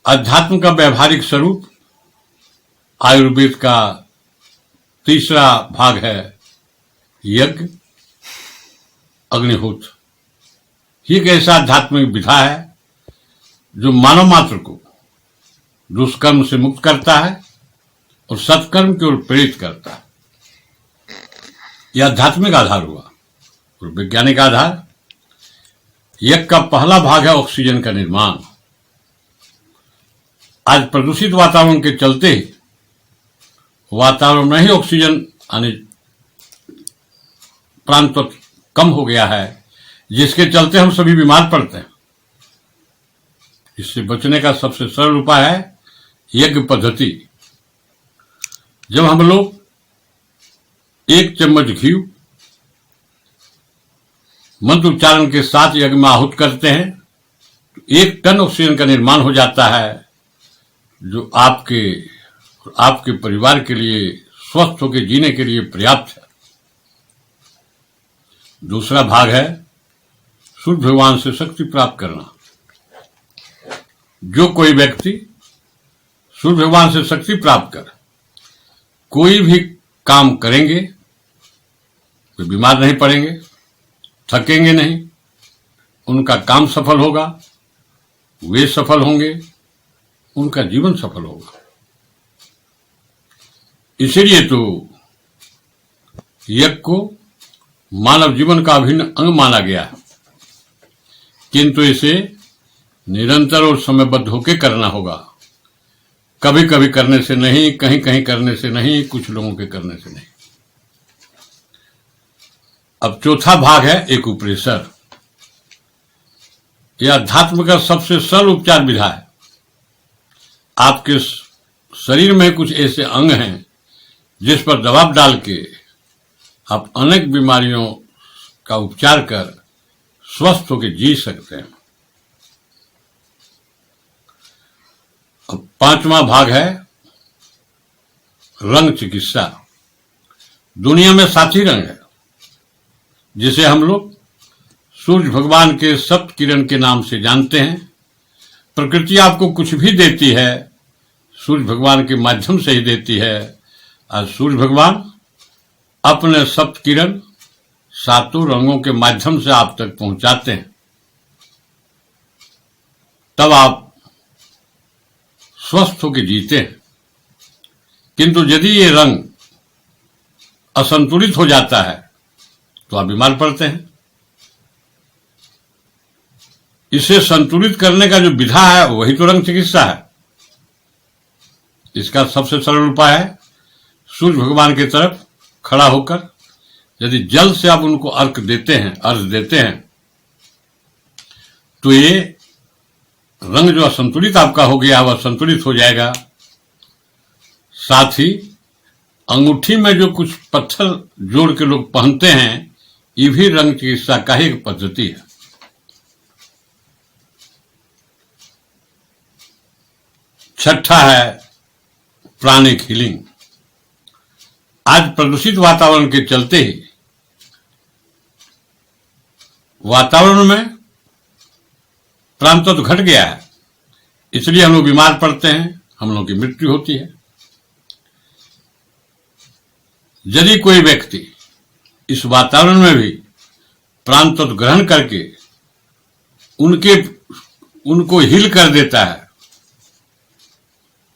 अध्यात्म का व्यवहारिक स्वरूप आयुर्वेद का तीसरा भाग है यज्ञ अग्निहोत्र। ये एक ऐसा आध्यात्मिक विधा है जो मानव मात्र को दुष्कर्म से मुक्त करता है और सत्कर्म की ओर प्रेरित करता है। यह आध्यात्मिक आधार हुआ और वैज्ञानिक आधार। यज्ञ का पहला भाग है ऑक्सीजन का निर्माण। आज प्रदूषित वातावरण के चलते वातावरण में ही ऑक्सीजन आने प्रांत कम हो गया है, जिसके चलते हम सभी बीमार पड़ते हैं। इससे बचने का सबसे सरल उपाय है यज्ञ पद्धति। जब हम लोग 1 चम्मच घी मंत्र उच्चारण के साथ यज्ञ में आहुत करते हैं तो 1 टन ऑक्सीजन का निर्माण हो जाता है, जो आपके परिवार के लिए स्वस्थ होकर जीने के लिए पर्याप्त है। दूसरा भाग है सूर्य भगवान से शक्ति प्राप्त करना। जो कोई व्यक्ति सूर्य भगवान से शक्ति प्राप्त कर कोई भी काम करेंगे, वे बीमार नहीं पड़ेंगे, थकेंगे नहीं, उनका काम सफल होगा, वे सफल होंगे, उनका जीवन सफल होगा। इसीलिए तो यज्ञ को मानव जीवन का अभिन्न अंग माना गया है, किंतु इसे निरंतर और समयबद्ध होकर करना होगा। कभी कभी करने से नहीं, कहीं कहीं करने से नहीं, कुछ लोगों के करने से नहीं। अब चौथा भाग है एक्यूप्रेशर। यह अध्यात्म का सबसे सरल उपचार विधा है। आपके शरीर में कुछ ऐसे अंग हैं जिस पर दबाव डाल के आप अनेक बीमारियों का उपचार कर स्वस्थ होकर जी सकते हैं। अब 5वां भाग है रंग चिकित्सा। दुनिया में 7 ही रंग है, जिसे हम लोग सूर्य भगवान के सप्त किरण के नाम से जानते हैं। प्रकृति आपको कुछ भी देती है सूर्य भगवान के माध्यम से ही देती है। और सूर्य भगवान अपने सप्त किरण 7 रंगों के माध्यम से आप तक पहुंचाते हैं, तब आप स्वस्थ होकर जीते हैं। किंतु यदि ये रंग असंतुलित हो जाता है तो आप बीमार पड़ते हैं। इसे संतुलित करने का जो विधा है वही तो रंग चिकित्सा है। इसका सबसे सरल उपाय है सूर्य भगवान की तरफ खड़ा होकर यदि जल से आप उनको अर्घ देते हैं तो ये रंग जो असंतुलित आपका हो गया वह संतुलित हो जाएगा। साथ ही अंगूठी में जो कुछ पत्थर जोड़ के लोग पहनते हैं, ये भी रंग चिकित्सा का ही एक पद्धति है। छठा है प्राणिक हीलिंग। आज प्रदूषित वातावरण के चलते ही वातावरण में प्राणतत्व तो घट गया है, इसलिए हम लोग बीमार पड़ते हैं, हम लोगों की मृत्यु होती है। यदि कोई व्यक्ति इस वातावरण में भी प्राणतत्व ग्रहण करके उनको हील कर देता है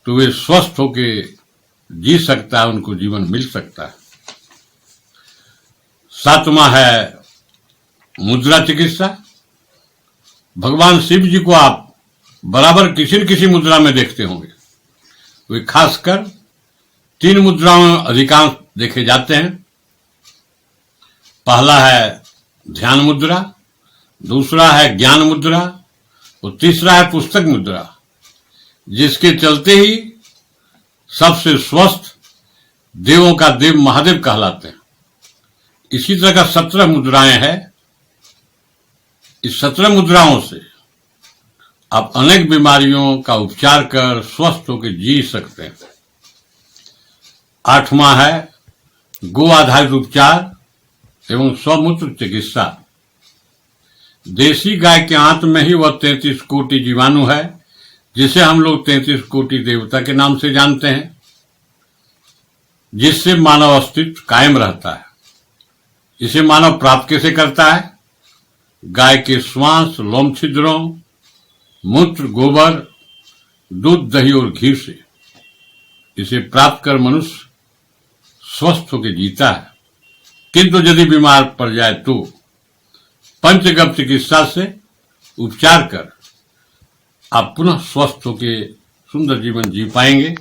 तो वे स्वस्थ होकर जी सकता है, उनको जीवन मिल सकता है। 7वां है मुद्रा चिकित्सा। भगवान शिव जी को आप बराबर किसी न किसी मुद्रा में देखते होंगे। वे खासकर 3 मुद्राओं में अधिकांश देखे जाते हैं। पहला है ध्यान मुद्रा, दूसरा है ज्ञान मुद्रा और तीसरा है पुस्तक मुद्रा, जिसके चलते ही सबसे स्वस्थ देवों का देव महादेव कहलाते हैं। इसी तरह का 17 मुद्राएं हैं। इस 17 मुद्राओं से आप अनेक बीमारियों का उपचार कर स्वस्थ होकर जी सकते हैं। 8वां है गो आधारित उपचार एवं स्वमूत्र चिकित्सा। देसी गाय के आंत में ही वह 33 कोटि जीवाणु है जिसे हम लोग 33 कोटि देवता के नाम से जानते हैं, जिससे मानव अस्तित्व कायम रहता है। इसे मानव प्राप्त कैसे करता है? गाय के श्वास, लोम छिद्रों, मूत्र, गोबर, दूध, दही और घी से। इसे प्राप्त कर मनुष्य स्वस्थ होकर जीता है। किंतु यदि बीमार पड़ जाए तो पंचगव्य चिकित्सा से उपचार कर आप पुनः स्वस्थ होकर सुंदर जीवन जी पाएंगे।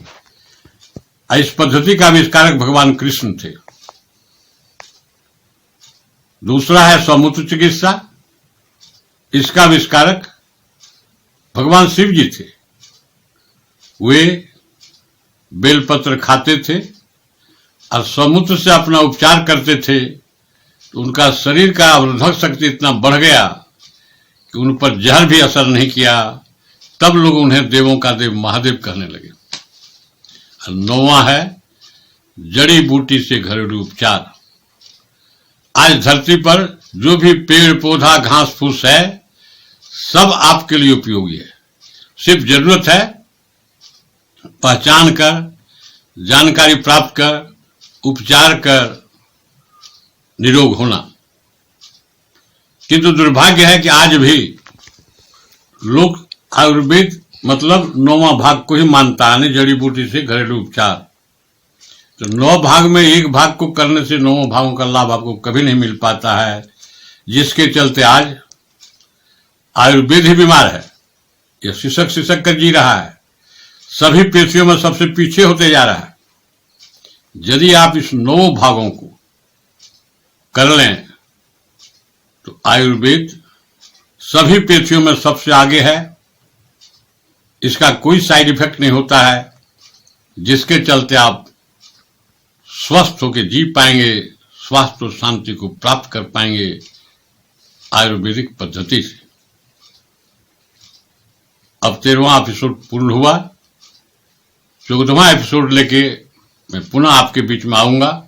इस पद्धति का आविष्कारक भगवान कृष्ण थे। दूसरा है स्वमूत्र चिकित्सा। इसका आविष्कारक भगवान शिव जी थे। वे बेलपत्र खाते थे और स्वमूत्र से अपना उपचार करते थे, तो उनका शरीर का अवरोधक शक्ति इतना बढ़ गया कि उन पर जहर भी असर नहीं किया। तब लोग उन्हें देवों का देव महादेव कहने लगे। और 9वां है जड़ी बूटी से घरेलू उपचार। आज धरती पर जो भी पेड़ पौधा घास फूस है, सब आपके लिए उपयोगी है। सिर्फ जरूरत है पहचान कर, जानकारी प्राप्त कर, उपचार कर निरोग होना। किंतु दुर्भाग्य है कि आज भी लोग आयुर्वेद मतलब 9वां भाग को ही मानता है, जड़ी बूटी से घरेलू उपचार। तो 9 भाग में एक भाग को करने से 9 भागों का लाभ आपको कभी नहीं मिल पाता है, जिसके चलते आज आयुर्वेद ही बीमार है। यह सिसक सिसक कर जी रहा है, सभी पेशियों में सबसे पीछे होते जा रहा है। यदि आप इस 9 भागों को कर लें तो आयुर्वेद सभी पेशियों में सबसे आगे है। इसका कोई साइड इफेक्ट नहीं होता है, जिसके चलते आप स्वस्थ होकर जी पाएंगे, स्वास्थ्य और शांति को प्राप्त कर पाएंगे आयुर्वेदिक पद्धति से। अब 13वां एपिसोड पूर्ण हुआ। 14वां एपिसोड लेके मैं पुनः आपके बीच में आऊंगा।